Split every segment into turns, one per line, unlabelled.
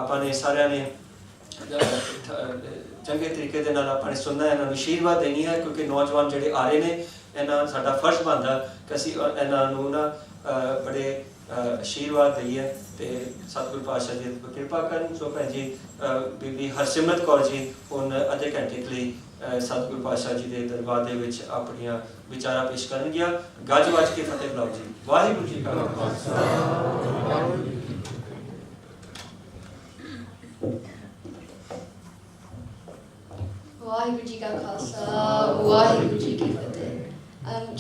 ਆਪਾਂ ਨੇ ਸਾਰਿਆਂ ਨੇ ਚੰਗੇ ਤਰੀਕੇ ਦੇ ਨਾਲ ਆਪਾਂ ਨੇ ਸੁਣਨਾ, ਇਹਨਾਂ ਨੂੰ ਆਸ਼ੀਰਵਾਦ ਦੇਣੀ ਹੈ, ਕਿਉਂਕਿ ਨੌਜਵਾਨ ਜਿਹੜੇ ਆ ਰਹੇ ਨੇ ਇਹਨਾਂ ਸਾਡਾ ਫਰਜ਼ ਬਣਦਾ ਕਿ ਅਸੀਂ ਇਹਨਾਂ ਨੂੰ ਨਾ ਬੜੇ ਆਸ਼ੀਰਵਾਦ ਦਈਏ ਤੇ ਸਤਿਗੁਰੂ ਪਾਤਸ਼ਾਹ ਜੀ ਕਿਰਪਾ ਕਰਨ। ਸੋ ਭੈਣ ਜੀ ਬੀਬੀ ਹਰਸਿਮਰਤ ਕੌਰ ਜੀ ਹੁਣ ਅੱਧੇ ਘੰਟੇ ਲਈ ਸਤਿਗੁਰੂ ਪਾਤਸ਼ਾਹ ਜੀ ਦੇ ਦਰਬਾਰ ਦੇ ਵਿੱਚ ਆਪਣੀਆਂ ਵਿਚਾਰਾਂ ਪੇਸ਼ ਕਰਨਗੀਆਂ। ਗੱਜ ਵੱਜ ਕੇ ਫਤਿਹ ਬੁਲਾਓ ਜੀ। ਵਾਹਿਗੁਰੂ ਜੀ ਕਾ ਖਾਲਸਾ,
ਵਾਹਿਗੁਰੂ ਜੀ ਕਾ ਖਾਲਸਾ, ਵਾਹਿਗੁਰੂ ਜੀ ਕੀ ਫਤਿਹ।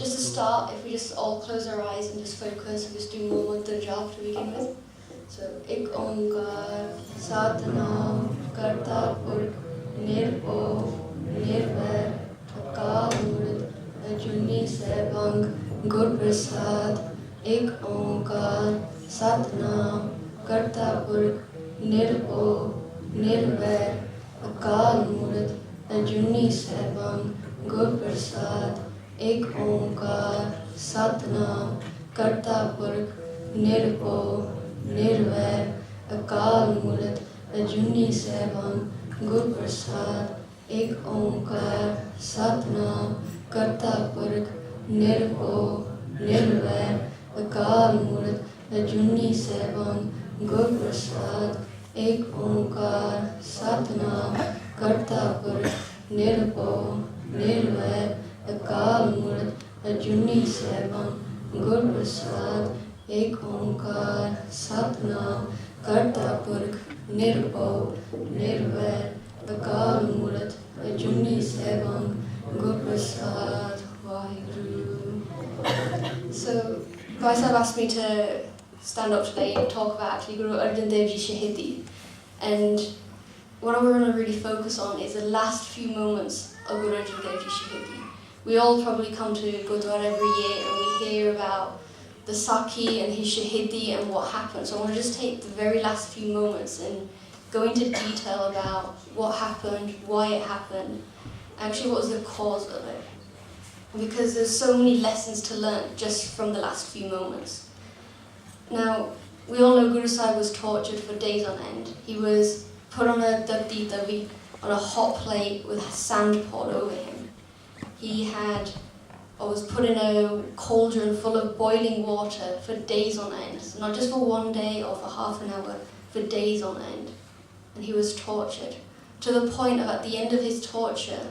Just to start, if we just all close our eyes and just focus and just do more mantra jap to begin with. So, ek onkar, satnam, karta purkh, nirbhav, nirvair, akal murth, ajuni saibang, gur prasad. Ek onkar, satnam, karta purkh, nirbhav, nirvair, akal murth, ajuni saibang, gur prasad. एक ओंकार सतनाम करता पुरख निरभव निर्वैर अकाल मूर्त अजूनी सैभं गुर प्रसाद। एक ओंकार सतनाम करता पुरख निरभव निर्वैर अकाल मूर्त अजूनी सैभं गुर प्रसाद। एक ओंकार सतनाम करता पुरख निरभव निर्वैर अकाल मूर्त अजूनी सैभं गुर प्रसाद। एक ओंकार सतनाम करता पुरख निरभव निर्वैर अकाल मूर्त अजूनी सैभं गुर प्रसाद। Waheguru. So, Bhai Sahib asked me to stand up today and talk about actually Guru Arjan Dev Ji Shahidi, and what we're going to really focus on is the last few moments of Guru Arjan Dev Ji Shahidi. We all probably come to Gurdwara every year and we hear about the Sakhi and his Shahidi and what happened. So I want to just take the very last few moments and go into detail about what happened, why it happened, actually what was the cause of it. Because there's so many lessons to learn just from the last few moments. Now, we all know Guru Sahib was tortured for days on end. He was put on a dabdi davi, on a hot plate with sand poured over him. He was put in a cauldron full of boiling water for days on end. So not just for one day or for half an hour, for days on end. And he was tortured to the point of at the end of his torture,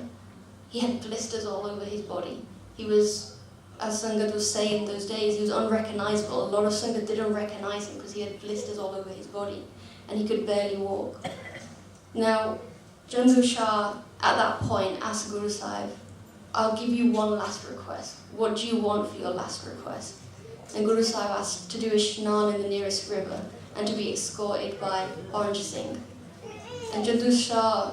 he had blisters all over his body. He was, as Sangat was saying those days, he was unrecognizable. A lot of Sangat didn't recognize him because he had blisters all over his body and he could barely walk. Now, Janzu Shah at that point asked Guru Sahib, I'll give you one last request. What do you want for your last request? And Guru Sahib asked to do a snan in the nearest river and to be escorted by Orange Singh. And Jandu Shah,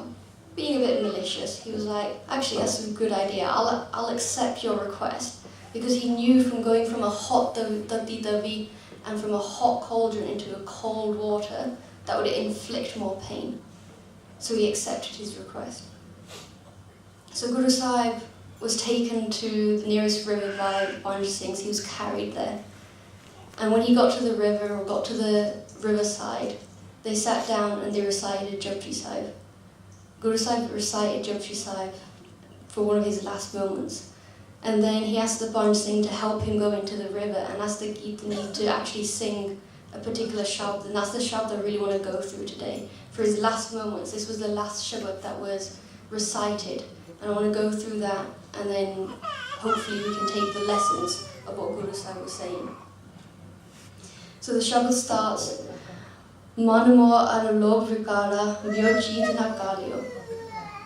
being a bit malicious, he was like, actually that's a good idea, I'll accept your request. Because he knew from going from a hot dabdi davi and from a hot cauldron into a cold water, that would inflict more pain. So he accepted his request. So Guru Sahib was taken to the nearest river by Orange Singh. He was carried there. And when he got to the river, or got to the riverside, they sat down and they recited Japji Sahib. Guru Sahib recited Japji Sahib for one of his last moments. And then he asked the Orange Singh to help him go into the river and asked the Geetani to actually sing a particular shabd. And that's the shabd I really want to go through today. For his last moments, this was the last shabd that was recited. And I want to go through that, and then hopefully we can take the lessons of what Guru Sahib was saying. So the Shabad starts, Manamo Aralob Vikara Vyojitana Kalyo.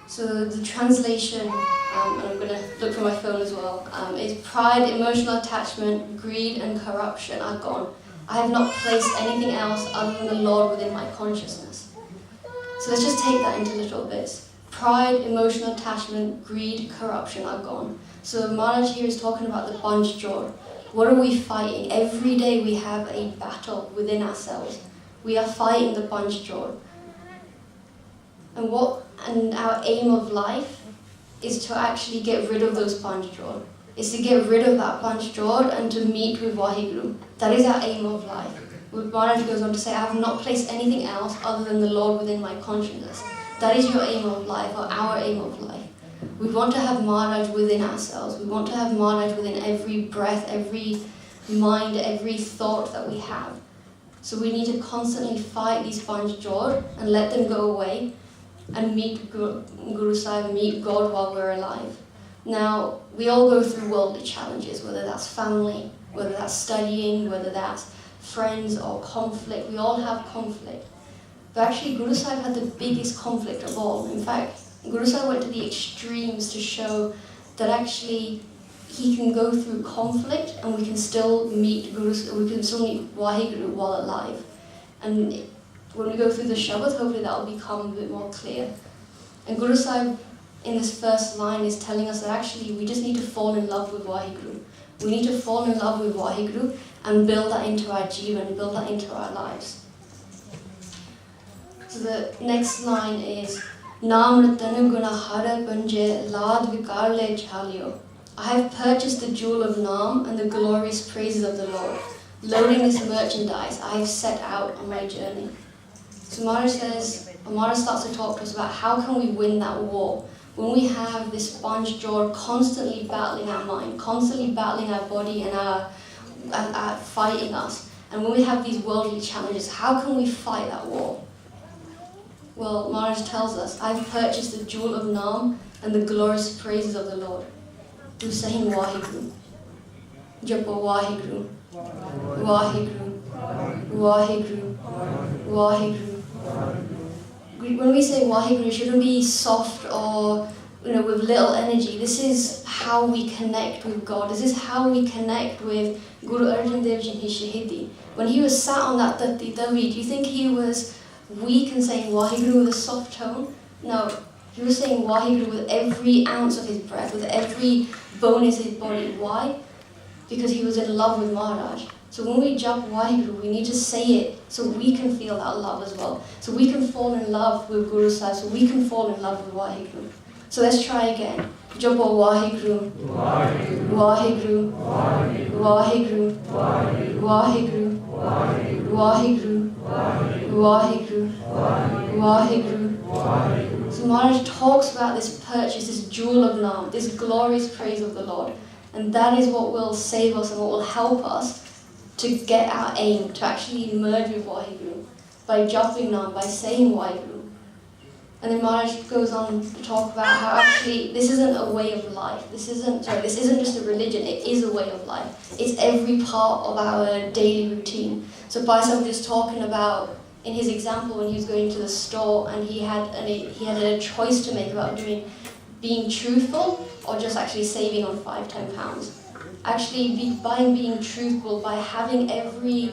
So the translation, and I'm going to look for my phone as well, is pride, emotional attachment, greed and corruption are gone. I have not placed anything else other than the Lord within my consciousness. So let's just take that into little bits. Pride, emotional attachment, greed, corruption are gone. So Maharaj here is talking about the Panch Jor. What are we fighting? Every day we have a battle within ourselves. We are fighting the Panch Jor. And our aim of life is to actually get rid of those Panch Jor. Is to get rid of that Panch Jor and to meet with Vaheguru. That is our aim of life. Maharaj goes on to say, I have not placed anything else other than the Lord within my consciousness. That is your aim of life, or our aim of life. We want to have Maharaj within ourselves. We want to have Maharaj within every breath, every mind, every thought that we have. So we need to constantly fight these Panch Jor and let them go away and meet Guru Sahib, meet God while we're alive. Now, we all go through worldly challenges, whether that's family, whether that's studying, whether that's friends or conflict. We all have conflict. But actually, Guru Sahib had the biggest conflict of all. In fact, Guru Sahib went to the extremes to show that actually he can go through conflict and we can still meet Waheguru while alive. And when we go through the Shabad, hopefully that will become a bit more clear. And Guru Sahib, in this first line, is telling us that actually we just need to fall in love with Waheguru. We need to fall in love with Waheguru and build that into our jivan, build that into our lives. So the next line is, Naam ratanu guna hara panje lad vikarle jhalyo. I have purchased the jewel of Naam and the glorious praises of the Lord. Loading this merchandise, I have set out on my journey. So Maharaj starts to talk to us about how can we win that war when we have this Panch Jor constantly battling our mind, constantly battling our body and fighting us. And when we have these worldly challenges, how can we fight that war? Well, Maharaj tells us, I've purchased the jewel of Naam and the glorious praises of the Lord. Through saying Waheguru. Japa Waheguru. Waheguru. Waheguru. Waheguru. When we say Waheguru, it shouldn't be soft or with little energy. This is how we connect with God. This is how we connect with Guru Arjan Dev Ji in his Shahidi. When he was sat on that Tatti Tavi, do you think he was weak and saying Waheguru with a soft tone? No. He was saying Waheguru with every ounce of his breath, with every bone in his body. Why? Because he was in love with Maharaj. So when we jump Waheguru, we need to say it so we can feel that love as well. So we can fall in love with Guru Sahib, so we can fall in love with Waheguru. So let's try again. Japa Waheguru. Waheguru. Waheguru. Waheguru. Waheguru. Waheguru. Waheguru. Waheguru. So Maharaj talks about this purchase, this jewel of Naam, this glorious praise of the Lord. And that is what will save us and what will help us to get our aim, to actually merge with Waheguru, by jumping Naam, by saying Waheguru. And then Maharaj goes on to talk about how actually this isn't a way of life. This isn't just a religion, it is a way of life. It's every part of our daily routine. So Paisa was just talking about, in his example, when he was going to the store and he had a choice to make about being truthful or just actually saving on £5-10. Actually, by being truthful, by having every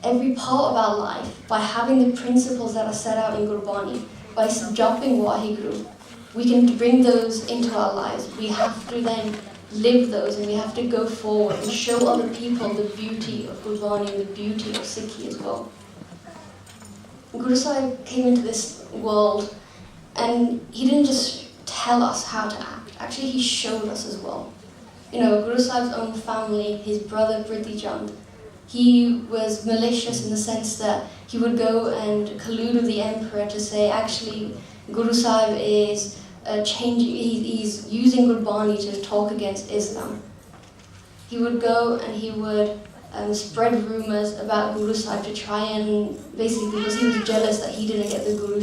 part of our life, by having the principles that are set out in Gurbani, by jumping Waheguru, we can bring those into our lives. We have to then live those and we have to go forward and show other people the beauty of Gurbani and the beauty of Sikhi as well. Guru Sahib came into this world and he didn't just tell us how to act, actually he showed us as well. Guru Sahib's own family, his brother Prithi Chand, he was malicious in the sense that he would go and collude with the emperor to say actually Guru Sahib is he's using Gurbani to talk against Islam. He would go and he would spread rumours about Guru Sahib to try and basically, because he was jealous that he didn't get the Guru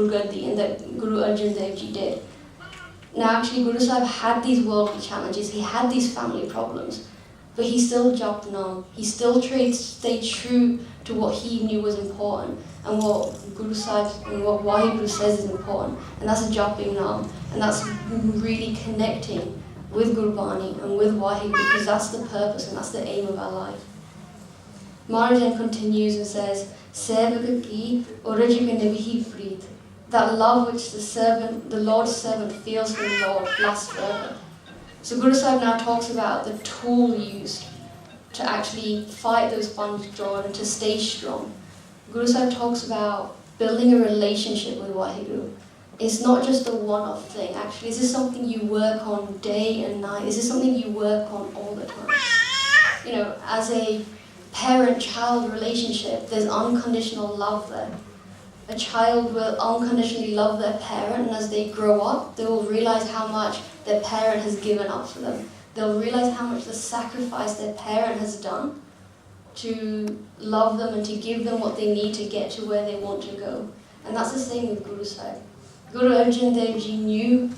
Gaddi and that Guru Arjan Dev Ji did. Now actually Guru Sahib had these worldly challenges, he had these family problems, but he still jumped Naam. He still stayed true to what he knew was important and what Guru Sahib and what Waheguru says is important, and that's jumping Naam, and that's really connecting with Gurbani and with Waheguru, because that's the purpose and that's the aim of our life. Maharaj then continues and says, Sevaka ki orajika nevihi preet. That love which the Lord's servant feels for the Lord lasts forever. So Guru Sahib now talks about the tool used to actually fight those Panch Jor and to stay strong. Guru Sahib talks about building a relationship with Waheguru. It's not just a one-off thing. Actually, this is something you work on day and night. This is something you work on all the time. parent-child relationship, there's unconditional love there. A child will unconditionally love their parent, and as they grow up, they will realize how much their parent has given up for them. They'll realize how much the sacrifice their parent has done to love them and to give them what they need to get to where they want to go. And that's the same with Guru Sahib. Guru Arjan Dev Ji knew,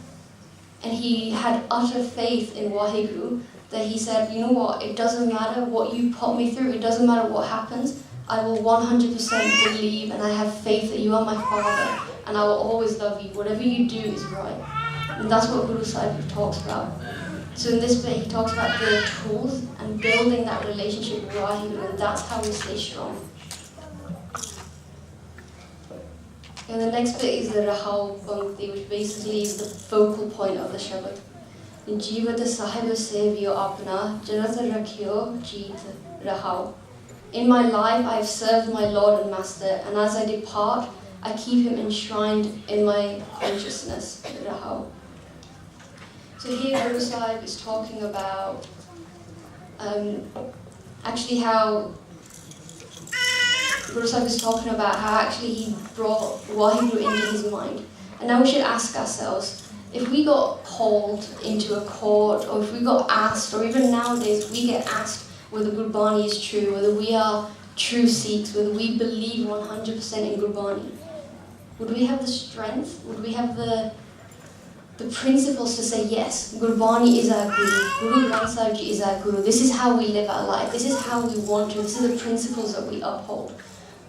and he had utter faith in Waheguru, that he said, you know what, it doesn't matter what you put me through, it doesn't matter what happens, I will 100% believe and I have faith that you are my father and I will always love you. Whatever you do is right. And that's what Guru Sahib talks about. So in this bit he talks about the tools and building that relationship with Waheguru, and that's how we stay strong. And the next bit is the Rahau Bhankti, which basically is the focal point of the Shabad. Jivat Sahib Sevyo Apna, Janat Rakhyo Jeet Rahau. In my life I have served my Lord and Master, and as I depart, I keep him enshrined in my consciousness, Rahau. So here Guru Sahib is talking about actually how Guru Sahib is talking about how actually he brought Waheguru into his mind. And now we should ask ourselves, if we got called into a court, or if we got asked, or even nowadays we get asked whether Gurbani is true, whether we are true Sikhs, whether we believe 100% in Gurbani, would we have the strength, would we have the principles to say, yes, Gurbani is our Guru, Guru Granth Sahib Ji is our Guru, this is how we live our life, this is how we want to, this is the principles that we uphold?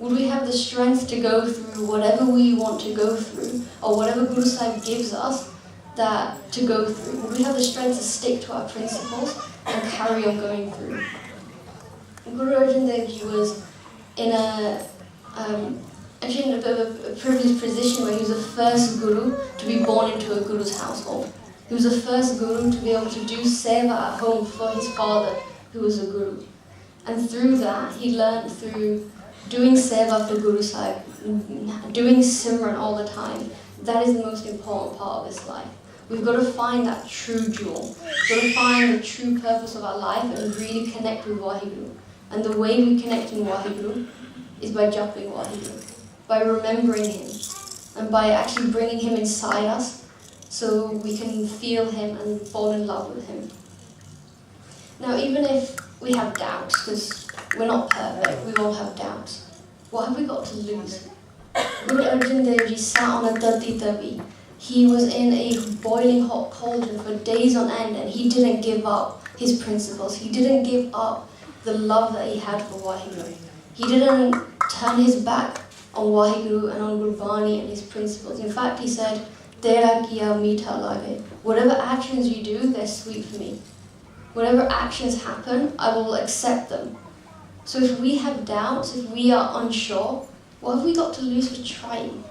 Would we have the strength to go through whatever we want to go through, or whatever Guru Sahib gives us that to go through? Would we have the strength to stick to our principles and carry on going through? Guru Arjan Dev Ji was in actually in a bit of a privileged position where he was the first Guru to be born into a Guru's household. He was the first Guru to be able to do seva at home for his father, who was a Guru. And through that, he learned through doing seva for Guru Sahib, doing Simran all the time. That is the most important part of his life. We've got to find that true jewel. We've got to find the true purpose of our life and really connect with Waheguru. And the way we connect in Waheguru is by japing Waheguru, by remembering him, and by actually bringing him inside us so we can feel him and fall in love with him. Now, even if we have doubts, because we're not perfect, we all have doubts, what have we got to lose? Guru Arjan Dev Ji sat on a dati tavi. He was in a boiling hot cauldron for days on end, and he didn't give up his principles. He didn't give up the love that he had for Waheguru. He didn't turn his back on Waheguru and on Gurbani and his principles. In fact, he said, Tera kiya meetha lage. Whatever actions you do, they're sweet for me. Whatever actions happen, I will accept them. So if we have doubts, if we are unsure, what have we got to lose for trying?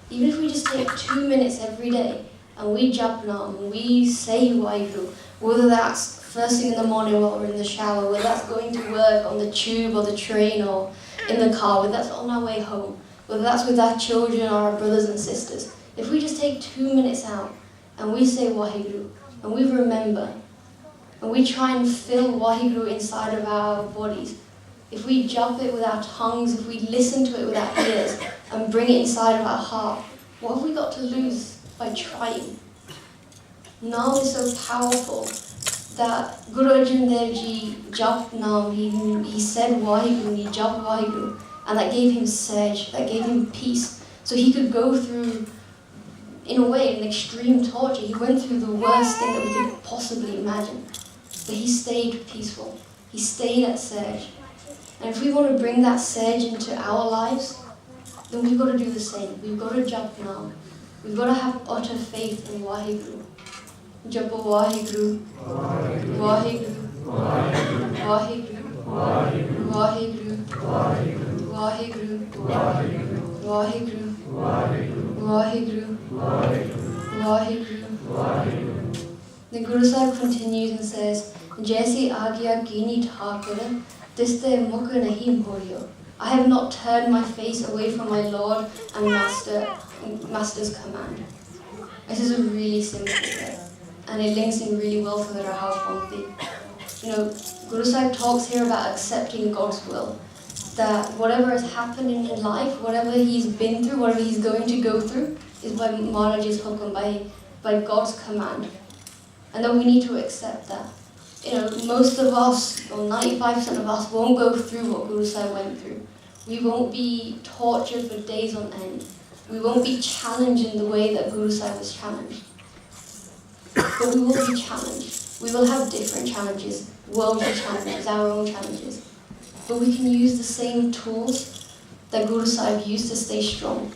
Even if we just take 2 minutes every day and we jap nam, and we say Waheguru, whether that's first thing in the morning while we're in the shower, whether that's going to work on the tube or the train or in the car, whether that's on our way home, whether that's with our children or our brothers and sisters, if we just take 2 minutes out and we say Waheguru, and we remember, and we try and fill Waheguru inside of our bodies, if we jump it with our tongues, if we listen to it with our ears and bring it inside of our heart, what have we got to lose by trying? Naam is so powerful that Guru Arjan Dev Ji jap Naam, he said Waheguru, he jap Waheguru, and that gave him sej, that gave him peace. So he could go through, in a way, an extreme torture. He went through the worst thing that we could possibly imagine. But he stayed peaceful. He stayed at sej. And if we want to bring that sej into our lives, then we've got to do the same. We've got to jap Naam. We've got to have utter faith in Waheguru. Japo Waheguru, Waheguru, Waheguru, Waheguru, Waheguru, Waheguru, Waheguru, Waheguru. The Guru Sahib continues and says, Jaisi agya kini thakar, tiste mukh nahi moriyo. I have not turned my face away from my Lord and Master's command. This is a really simple bit, and it links in really well to the Rahau Bhankti. You know, Guru Sahib talks here about accepting God's will. That whatever has happened in his life, whatever he's been through, whatever he's going to go through, is by Maharaj's hukum, by God's command. And then we need to accept that. Most of us, or 95% of us, won't go through what Guru Sahib went through. We won't be tortured for days on end. We won't be challenged in the way that Guru Sahib was challenged. But we will be challenged. We will have different challenges, worldly challenges, our own challenges. But we can use the same tools that Guru Sahib used to stay strong,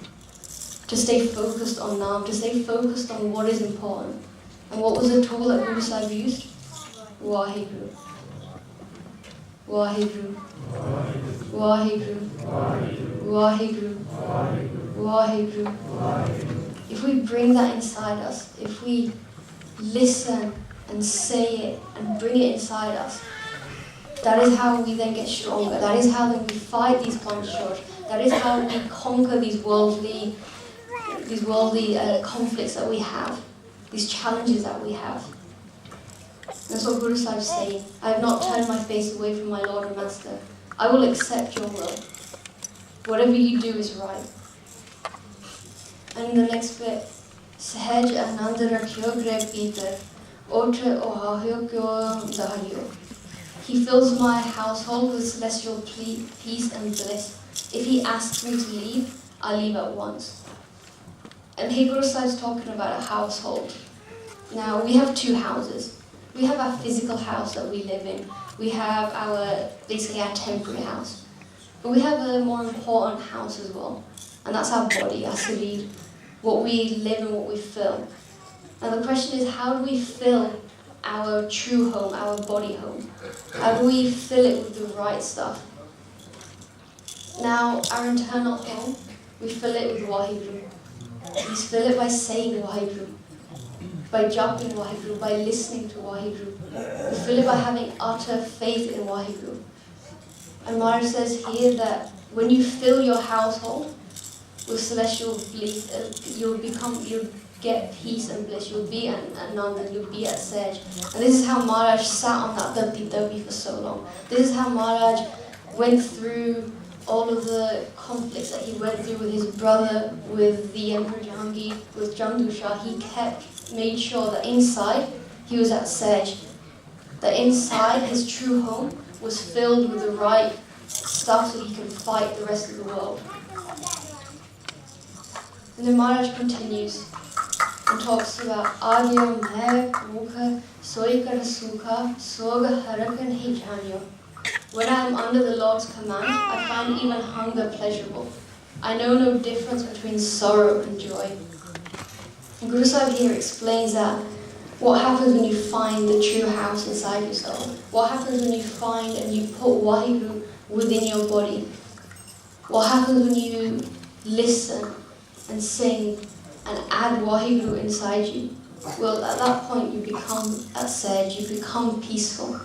to stay focused on Naam, to stay focused on what is important. And what was the tool that Guru Sahib used? Waheguru. Waheguru. Waheguru. Waheguru. Waheguru. If we bring that inside us, if we listen and say it and bring it inside us, that is how we then get stronger. That is how then we fight these Panchashot. That is how we conquer these worldly conflicts that we have, these challenges that we have. That's what Guru Sahib is saying. I have not turned my face away from my Lord and Master. I will accept your will. Whatever you do is right. And in the next bit, Sahaj Anand Rakhyo Gre Peter, Otre Ohahyo Kyo Dahyo. He fills my household with celestial peace and bliss. If he asks me to leave, I'll leave at once. And here Guru Sahib is talking about a household. Now, we have two houses. We have our physical house that we live in. We have basically our temporary house. But we have a more important house as well. And that's our body, our sarir, what we live and what we fill. Now the question is, how do we fill our true home, our body home? How do we fill it with the right stuff? Now, our internal home, we fill it with Waheguru. We fill it by saying Waheguru, by jumping Waheguru, by listening to Waheguru. We fill it by having utter faith in Waheguru. And Maharaj says here that when you fill your household with celestial bliss, you'll get peace and bliss. You'll be at Anand and you'll be at Sej. And this is how Maharaj sat on that Dabi for so long. This is how Maharaj went through all of the conflicts that he went through with his brother, with the Emperor Jahangir, with Jamdu Shah. He made sure that inside he was at Sej. That inside his true home was filled with the right stuff so he could fight the rest of the world. And then Maharaj continues and talks about Agya Meh Mukha Soikara Sukha Soga Harakan Hijanyo. When I am under the Lord's command, I find even hunger pleasurable. I know no difference between sorrow and joy. And Guru Sahib here explains that what happens when you find the true house inside yourself. What happens when you find and you put Waheguru within your body. What happens when you listen and sing and add Waheguru inside you? Well, at that point you become at Sej, you become peaceful.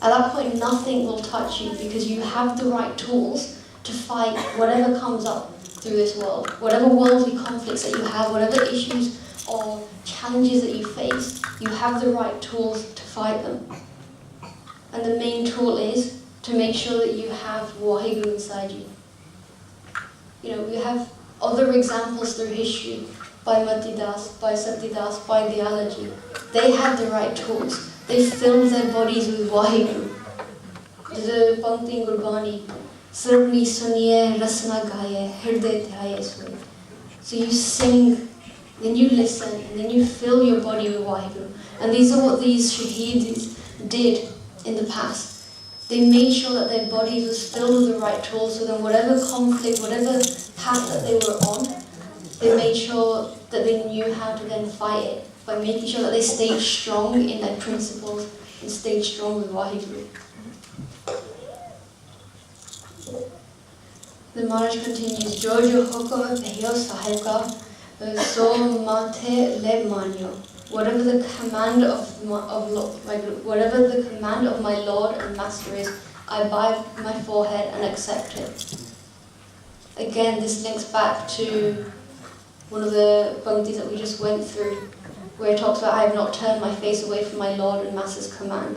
At that point nothing will touch you because you have the right tools to fight whatever comes up through this world. Whatever worldly conflicts that you have, whatever issues or challenges that you face, you have the right tools to fight them. And the main tool is to make sure that you have Waheguru inside you. We have other examples through history, by Matidas, by Satidas, by Diyalaji. They had the right tools. They filled their bodies with Waheguru. The Pankti Gurbani, Sarvani Suniye Rasna Gaye, Hirde Dhyaye Sui. So you sing, then you listen, and then you fill your body with Waheguru. And these are what these Shaheeds did in the past. They made sure that their bodies was filled with the right tools, so then whatever conflict, whatever path that they were on, they made sure that they knew how to then fight it, by making sure that they stayed strong in their principles and stayed strong with Waheguru. The Maharaj continues, Jojo Hukum Pehyo Sahibka So Mate Le Manyo. Whatever the command of my Lord and Master is, I bow my forehead and accept it. Again, this links back to one of the punktis that we just went through, where it talks about, I have not turned my face away from my Lord and Master's command.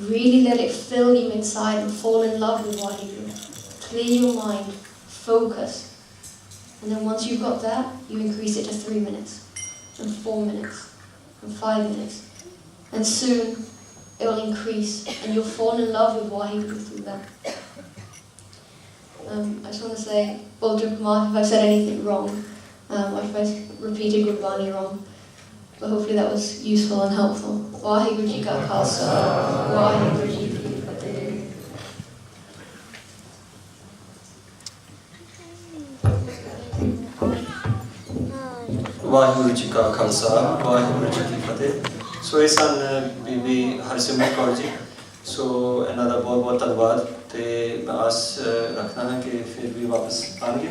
Really let it fill you inside and fall in love with Waheguru. Clear your mind, focus. And then once you've got that, you increase it to 3 minutes, and 4 minutes, and 5 minutes. And soon, it will increase, and you'll fall in love with Waheguru through that. I just want to say, if I've said anything wrong, or if I repeated Gurbani wrong, but hopefully that was useful and helpful. Waheguru Ji Ka Khalsa, Waheguru Ji Ki Fateh.
Waheguru Ji Ka Khalsa, Waheguru Ji Ki Fateh. So ਇਹ ਸਨ ਬੀਬੀ ਹਰਸਿਮਰਤ ਕੌਰ ਜੀ। ਸੋ ਇਹਨਾਂ ਦਾ ਬਹੁਤ ਬਹੁਤ ਧੰਨਵਾਦ ਤੇ ਮੈਂ ਆਸ ਰੱਖਦਾ ਹਾਂ ਕਿ ਫਿਰ ਵੀ ਵਾਪਸ ਆਉਣਗੇ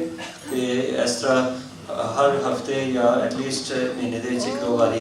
ਤੇ ਇਸ ਤਰ੍ਹਾਂ ਹਰ ਹਫਤੇ ਜਾਂ ਐਟਲੀਸਟ ਮਹੀਨੇ ਦੇ ਵਿੱਚ 1-2 ਵਾਰੀ